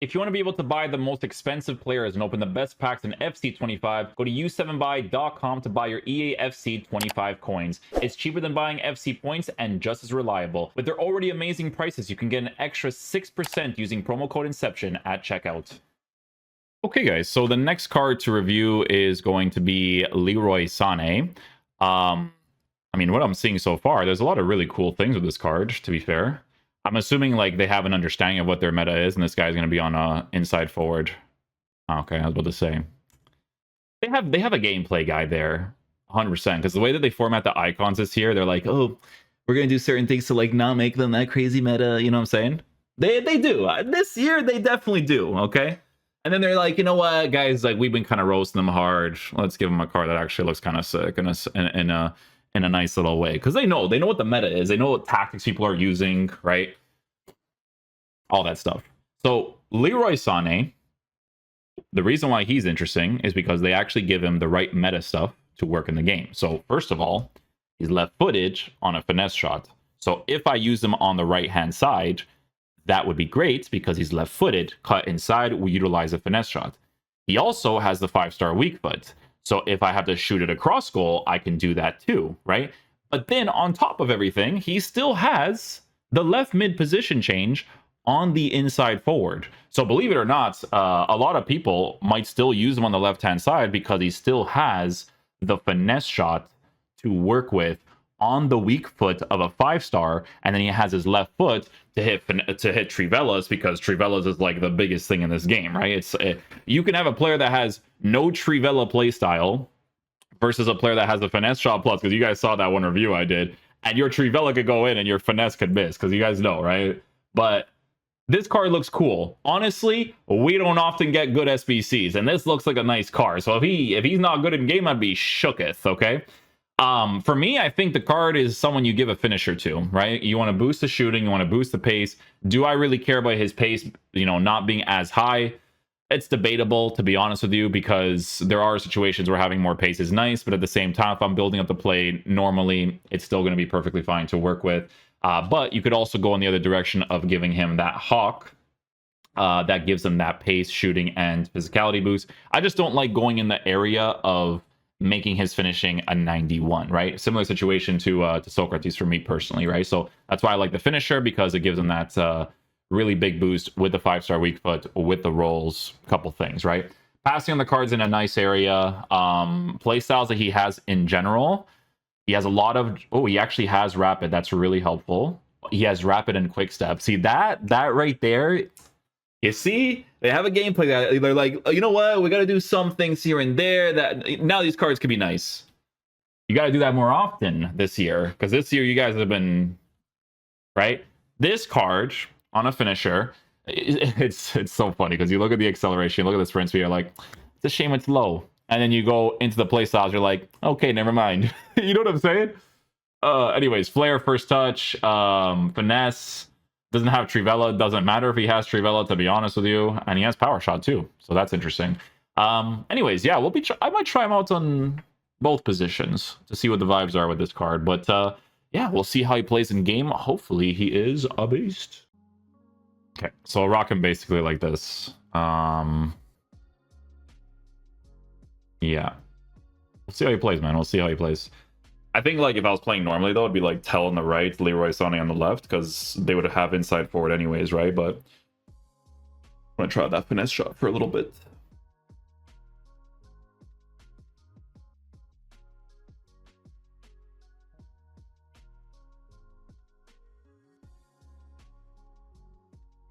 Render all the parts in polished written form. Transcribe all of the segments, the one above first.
If you want to be able to buy the most expensive players and open the best packs in FC25, go to u7buy.com to buy your EA FC25 coins. It's cheaper than buying FC points and just as reliable. With their already amazing prices, you can get an extra 6% using promo code Inception at checkout. Okay, guys, so the next card to review is going to be Leroy Sané. I mean, what I'm seeing so far, there's a lot of really cool things with this card, to be fair. I'm assuming like they have an understanding of what their meta is, and this guy's going to be on a inside forward. Okay, I was about to say. They have a gameplay guide there, 100%, because the way that they format the icons this year, they're like, oh, we're going to do certain things to like not make them that crazy meta, you know what I'm saying? They do. This year, they definitely do, okay? And then they're like, you know what, guys, like we've been kind of roasting them hard. Let's give them a card that actually looks kind of sick in a nice little way. Because they know what the meta is. They know what tactics people are using, right? All that stuff. So Leroy Sané, the reason why he's interesting is because they actually give him the right meta stuff to work in the game. So first of all, he's left-footed on a finesse shot. So if I use him on the right-hand side, that would be great because he's left-footed. Cut inside, we utilize a finesse shot. He also has the 5-star weak foot. So if I have to shoot it across goal, I can do that too, right? But then on top of everything, he still has the left mid position change on the inside forward. So believe it or not, a lot of people might still use him on the left-hand side because he still has the finesse shot to work with on the weak foot of a 5-star, and then he has his left foot to hit Trivelas, because Trivelas is like the biggest thing in this game, right? You can have a player that has no Trivela playstyle versus a player that has a finesse shot plus, because you guys saw that one review I did, and your Trivela could go in and your finesse could miss, because you guys know, right? But this card looks cool. Honestly, we don't often get good SBCs, and this looks like a nice card. So if he's not good in game, I'd be shooketh, okay? For me, I think the card is someone you give a finisher to, right? You want to boost the shooting, you want to boost the pace. Do I really care about his pace, not being as high? It's debatable, to be honest with you, because there are situations where having more pace is nice, but at the same time, if I'm building up the play normally, it's still going to be perfectly fine to work with. But you could also go in the other direction of giving him that hawk that gives him that pace, shooting, and physicality boost. I just don't like going in the area of making his finishing a 91, right? Similar situation to Socrates for me personally, right? So that's why I like the finisher, because it gives him that really big boost with the 5-star weak foot, with the rolls, couple things, right? Passing on the cards in a nice area. Play styles that he has in general. He has a lot of... Oh, he actually has rapid. That's really helpful. He has rapid and quick step. See, that right there... You see, they have a gameplay that they're like, oh, you know what? We got to do some things here and there. That now these cards could be nice. You got to do that more often this year, because this year you guys have been right. This card on a finisher, it's so funny because you look at the acceleration, you look at the sprint speed, you're like, it's a shame it's low, and then you go into the play styles, you're like, okay, never mind. You know what I'm saying? Anyways, flare, first touch, finesse. Doesn't have Trivela. Doesn't matter if he has Trivela, to be honest with you. And he has power shot too, so that's interesting. Anyways, yeah, I might try him out on both positions to see what the vibes are with this card. But yeah, we'll see how he plays in game. Hopefully he is a beast. Okay, so I'll rock him basically like this. Yeah. We'll see how he plays, man. We'll see how he plays. I think like if I was playing normally though, it'd be like Tell on the right, Leroy Sané on the left, because they would have inside forward anyways, right? But I'm gonna try that finesse shot for a little bit.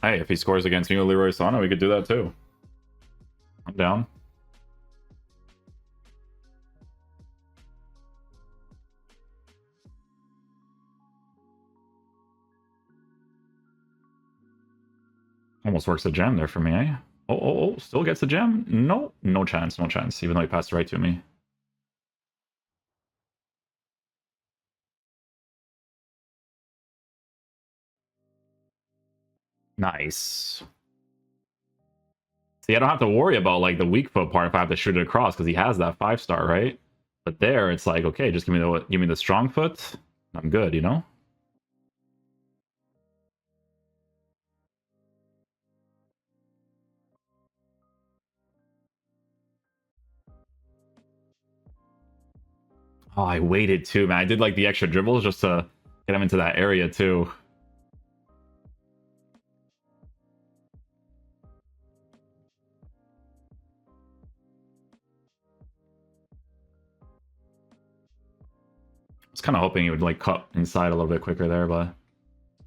Hey, if he scores against me with Leroy Sané, we could do that too. I'm down. Almost works a gem there for me, eh? Oh, still gets a gem? No, no chance, even though he passed right to me. Nice. See, I don't have to worry about like the weak foot part if I have to shoot it across, because he has that 5-star, right? But there, it's like, okay, just give me the strong foot. I'm good, you know? Oh, I waited too, man. I did like the extra dribbles just to get him into that area too. I was kind of hoping he would like cut inside a little bit quicker there, but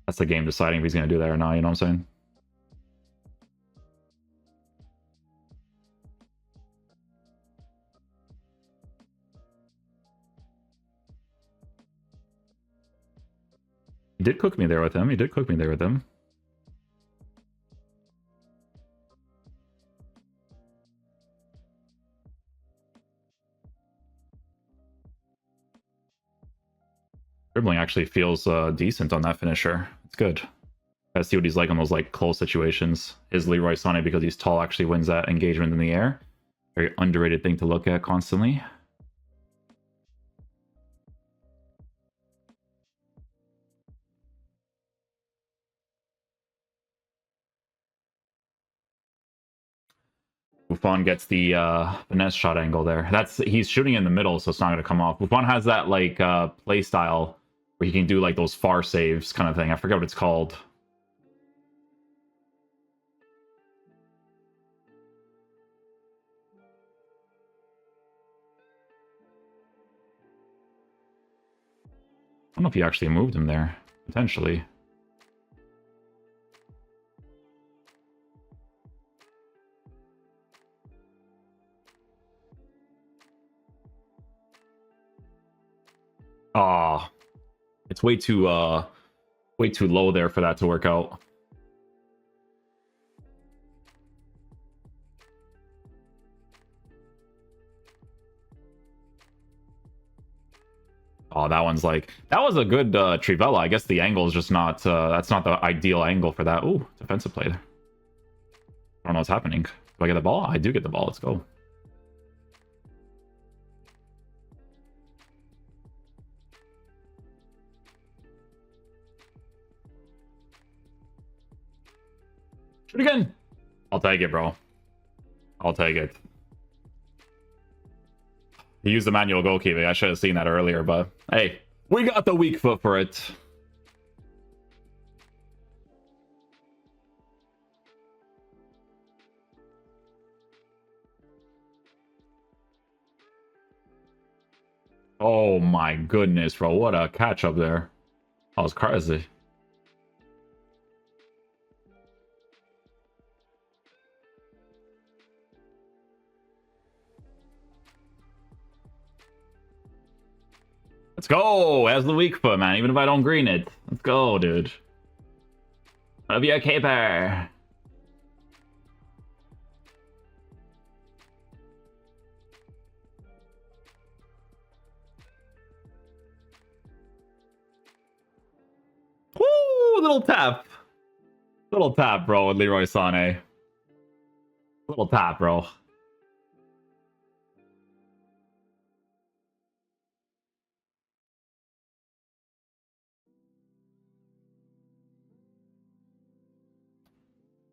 that's the game deciding if he's going to do that or not, you know what I'm saying? He did cook me there with him. He did cook me there with him. Dribbling actually feels decent on that finisher. It's good. Gotta see what he's like on those like close situations. His Leroy Sané, because he's tall, actually wins that engagement in the air. Very underrated thing to look at constantly. Buffon gets the finesse shot angle there. He's shooting in the middle, so it's not going to come off. Buffon has that like play style where he can do like those far saves kind of thing. I forget what it's called. I don't know if he actually moved him there. Potentially. Ah, it's way too low there for that to work out. Oh, that one's like, that was a good Trivella. I guess the angle is just not, that's not the ideal angle for that. Ooh, defensive play there. I don't know what's happening. Do I get the ball? I do get the ball. Let's go. Shoot again. I'll take it, bro. I'll take it. He used the manual goalkeeping. I should have seen that earlier, but hey, we got the weak foot for it. Oh my goodness, bro. What a catch up there. That was crazy. Let's go. As the weak foot, man. Even if I don't green it. Let's go, dude. Love you, keeper. Woo! Little tap. Little tap, bro, with Leroy Sané. Little tap, bro.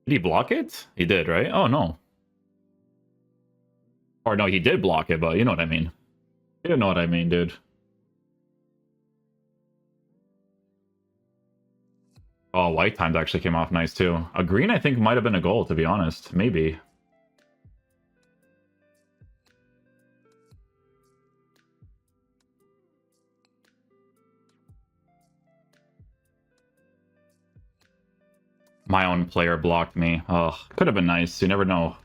Did he block it? He did, right? Oh, no. Or no, he did block it, but you know what I mean. You know what I mean, dude. Oh, white times actually came off nice, too. A green, I think, might have been a goal, to be honest. Maybe. My own player blocked me. Oh, could have been nice. You never know.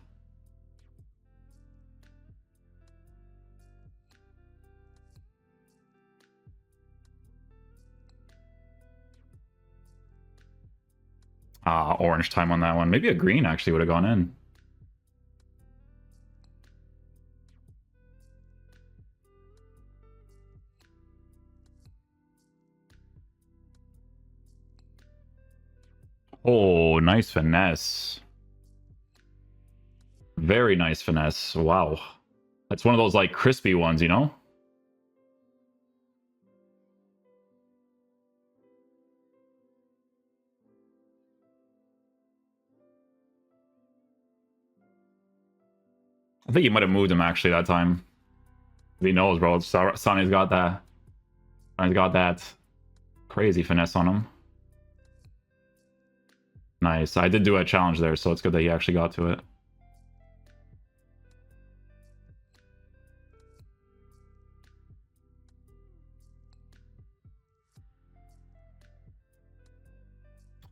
Orange time on that one. Maybe a green actually would have gone in. Oh, nice finesse. Very nice finesse. Wow. That's one of those like crispy ones, you know? I think you might have moved him actually that time. He knows, bro. Sané's got that. Sané's got that crazy finesse on him. Nice. I did do a challenge there, so it's good that he actually got to it.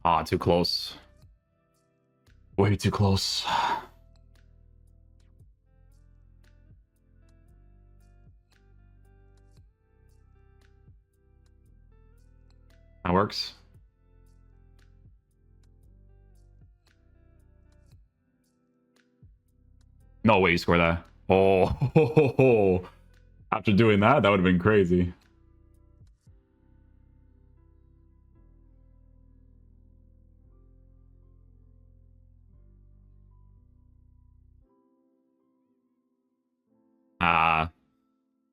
Ah, too close. Way too close. That works. No way you score that. Oh, after doing that, that would have been crazy. Ah,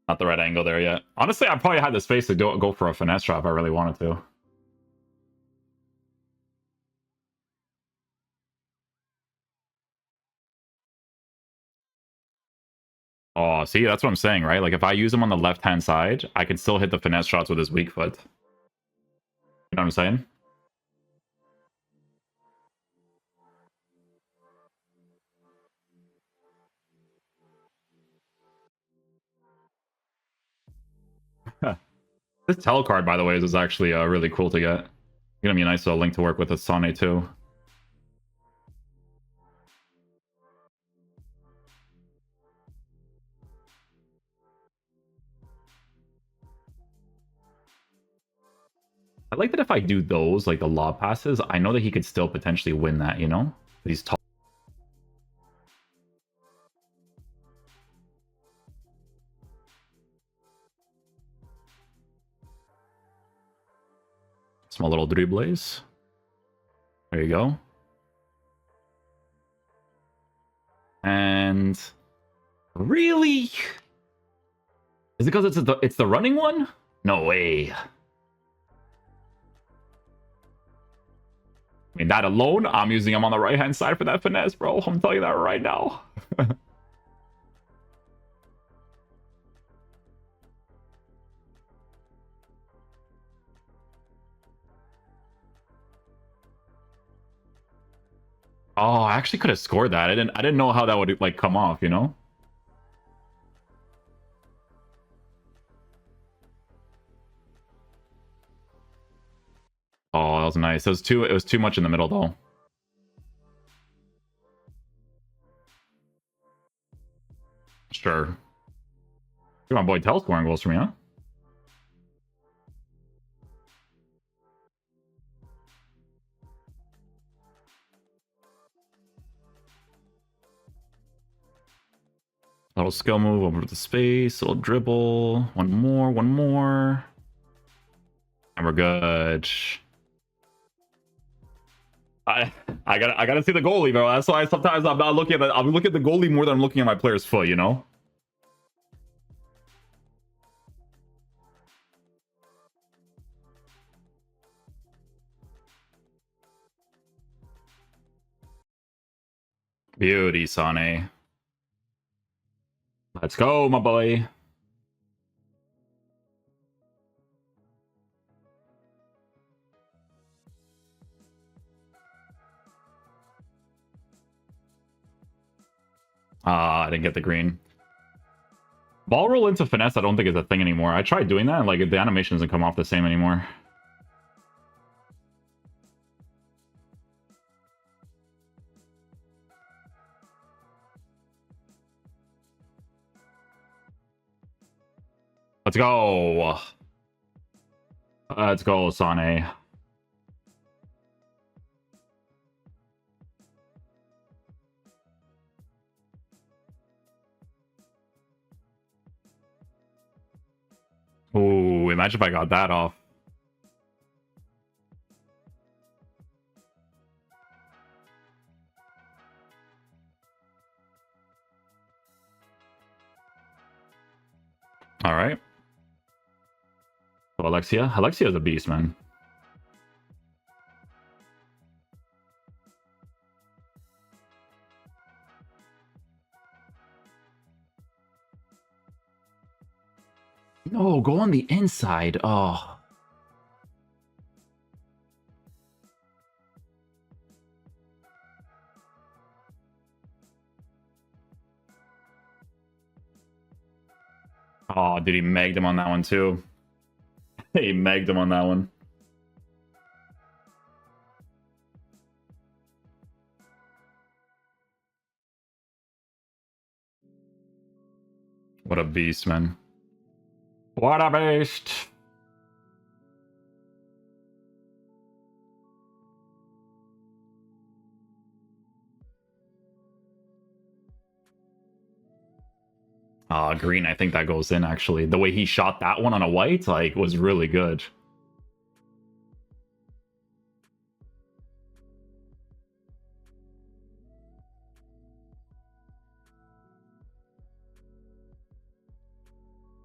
not the right angle there yet. Honestly, I probably had the space to go for a finesse shot if I really wanted to. Oh, see, that's what I'm saying, right? Like, if I use him on the left-hand side, I can still hit the finesse shots with his weak foot. You know what I'm saying? This tell card, by the way, is actually really cool to get. Gonna be a nice link to work with a SANE too. I like that if I do those, like the lob passes, I know that he could still potentially win that, you know? He's tall. Small little dribbles. There you go. And really? Is it because it's the running one? No way. I mean, that alone, I'm using him on the right-hand side for that finesse, bro. I'm telling you that right now. Oh, I actually could have scored that. I didn't know how that would like come off, you know? Oh, that was nice. It was too much in the middle though. Sure. Come on, boy, Tell scoring goals for me, huh? Little skill move over to the space, little dribble. One more, one more. And we're good. I gotta see the goalie, bro. That's why sometimes I'm not looking at I'll be looking at the goalie more than I'm looking at my player's foot, you know? Beauty, Sané. Let's go, my boy. Ah, I didn't get the green. Ball roll into finesse, I don't think is a thing anymore. I tried doing that, and like the animation doesn't come off the same anymore. Let's go. Let's go, Sané. Ooh, imagine if I got that off. All right. So Alexia's a beast, man. No, go on the inside. Oh. Oh, dude, he megged him on that one too. He megged him on that one. What a beast, man. What a beast. Green, I think that goes in, actually. The way he shot that one on a white, like, was really good.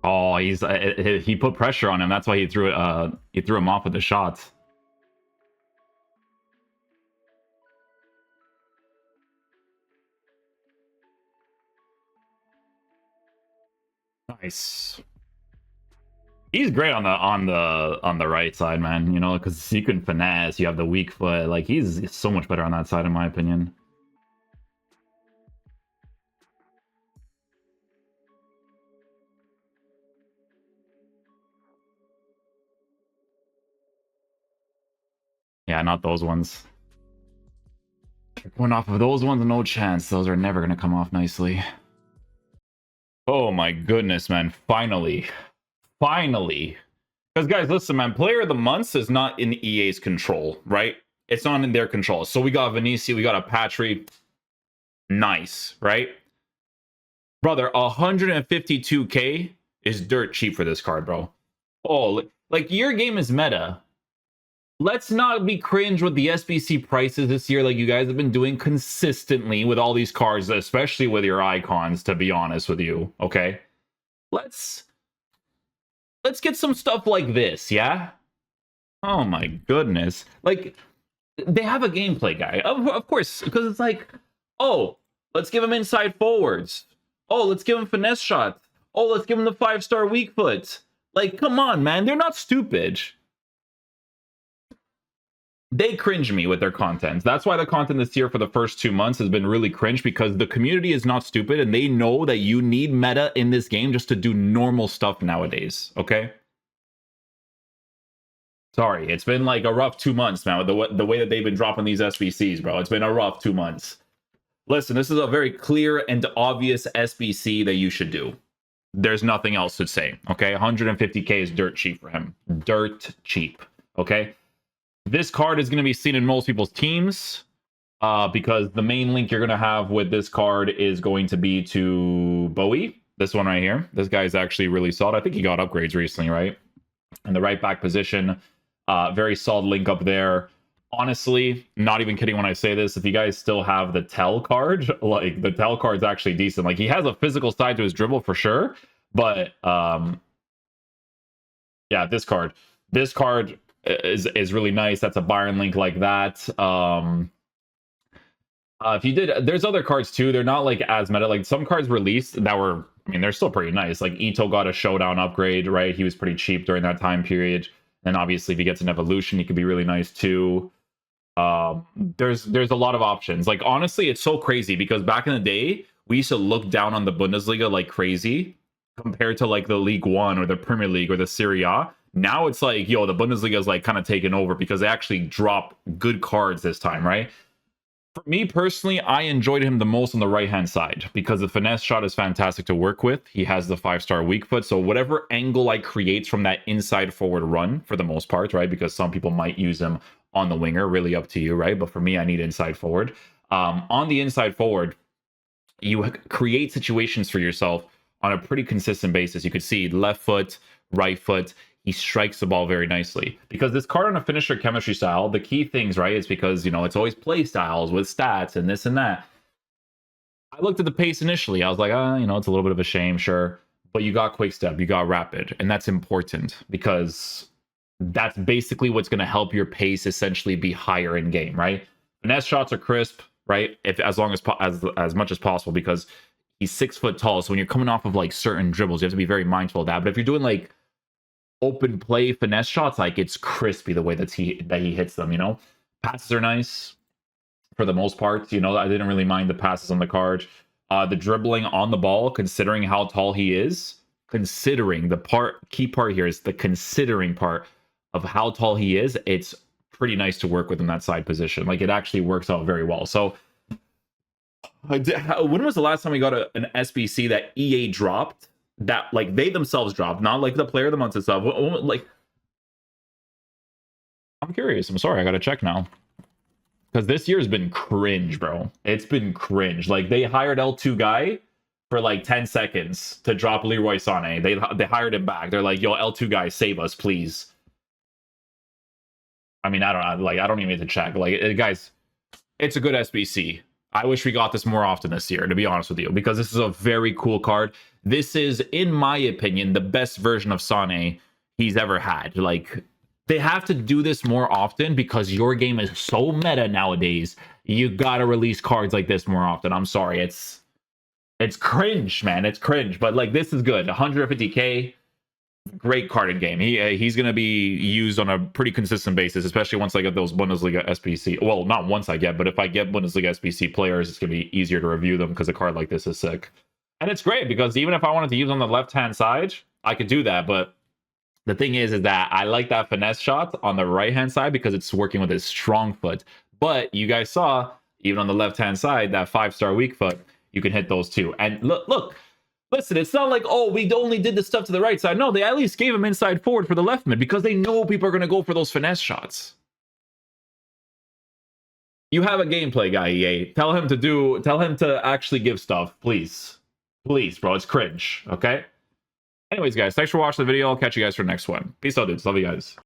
Oh, he put pressure on him. That's why he threw him off with the shots. Nice. He's great on the right side, man. You know, because you can finesse. You have the weak foot. Like, he's so much better on that side, in my opinion. Yeah, not those ones. Going off of those ones, no chance. Those are never going to come off nicely. Oh my goodness, man. Finally. Finally. Because, guys, listen, man. Player of the Month is not in EA's control, right? It's not in their control. So we got Vinicius, we got a Patry. Nice, right? Brother, 152k is dirt cheap for this card, bro. Oh, like, your game is meta. Let's not be cringe with the SBC prices this year like you guys have been doing consistently with all these cards, especially with your icons, to be honest with you, okay? Let's get some stuff like this, yeah? Oh my goodness. Like, they have a gameplay guy. Of course, because it's like, oh, let's give him inside forwards. Oh, let's give him finesse shots. Oh, let's give him the 5-star weak foot. Like, come on, man. They're not stupid. They cringe me with their content. That's why the content this year for the first 2 months has been really cringe, because the community is not stupid and they know that you need meta in this game just to do normal stuff nowadays, okay? Sorry, it's been like a rough 2 months, man, with the way that they've been dropping these SBCs, bro. It's been a rough 2 months. Listen, this is a very clear and obvious SBC that you should do. There's nothing else to say, okay? 150k is dirt cheap for him. Dirt cheap, okay? This card is going to be seen in most people's teams because the main link you're going to have with this card is going to be to Bowie. This one right here. This guy is actually really solid. I think he got upgrades recently, right? In the right back position. Very solid link up there. Honestly, not even kidding when I say this, if you guys still have the Tell card, like, the Tell card's actually decent. Like, he has a physical side to his dribble for sure. But, yeah, this card is really nice. That's a Bayern link like that. If you did, there's other cards too. They're not like as meta. Like, some cards released that were, I mean, they're still pretty nice. Like, Ito got a showdown upgrade, right? He was pretty cheap during that time period. And obviously, if he gets an evolution, he could be really nice too. There's a lot of options. Like, honestly, it's so crazy because back in the day, we used to look down on the Bundesliga like crazy compared to like the League One or the Premier League or the Serie A. Now it's like, yo, the Bundesliga is like kind of taken over because they actually drop good cards this time, right? For me personally, I enjoyed him the most on the right-hand side because the finesse shot is fantastic to work with. He has the 5-star weak foot. So whatever angle I create from that inside forward run, for the most part, right? Because some people might use him on the winger, really up to you, right? But for me, I need inside forward. On the inside forward, you create situations for yourself on a pretty consistent basis. You could see left foot, right foot. He strikes the ball very nicely. Because this card on a finisher chemistry style, the key things, right, is because, you know, it's always play styles with stats and this and that. I looked at the pace initially. I was like, you know, it's a little bit of a shame, sure. But you got quick step, you got rapid. And that's important because that's basically what's going to help your pace essentially be higher in game, right? Finesse shots are crisp, right? If as long as much as possible, because he's 6 foot tall. So when you're coming off of like certain dribbles, you have to be very mindful of that. But if you're doing like open play finesse shots, like it's crispy the way that he hits them, you know. Passes are nice for the most part. You know, I didn't really mind the passes on the card. The dribbling on the ball, considering how tall he is, considering the key part here is the considering part of how tall he is, it's pretty nice to work with in that side position. Like it actually works out very well. So when was the last time we got an SBC that EA dropped, that like they themselves dropped, not like the player of the month and stuff? Like, I'm curious. I'm sorry, I gotta check now, because this year's been cringe, bro. It's been cringe. Like they hired L2 guy for like 10 seconds to drop Leroy Sané. They hired him back. They're like, yo, L2 guy, save us, please. I mean, I don't even need to check. Like, guys, it's a good SBC. I wish we got this more often this year, to be honest with you, because this is a very cool card. This is, in my opinion, the best version of Sané he's ever had. Like, they have to do this more often because your game is so meta nowadays. You gotta release cards like this more often. I'm sorry, it's cringe, man. It's cringe, but like this is good. 150k, great carded game. He's gonna be used on a pretty consistent basis, especially once I get those Bundesliga SBC. Well, not once I get, but if I get Bundesliga SBC players, it's gonna be easier to review them because a card like this is sick. And it's great because even if I wanted to use on the left-hand side, I could do that. But the thing is that I like that finesse shot on the right-hand side because it's working with his strong foot. But you guys saw, even on the left-hand side, that 5-star weak foot, you can hit those too. And look, listen, it's not like, oh, we only did the stuff to the right side. No, they at least gave him inside forward for the left mid because they know people are going to go for those finesse shots. You have a gameplay guy, EA. Tell him to actually give stuff, please. Please, bro, it's cringe, okay? Anyways, guys, thanks for watching the video. I'll catch you guys for the next one. Peace out, dudes. Love you guys.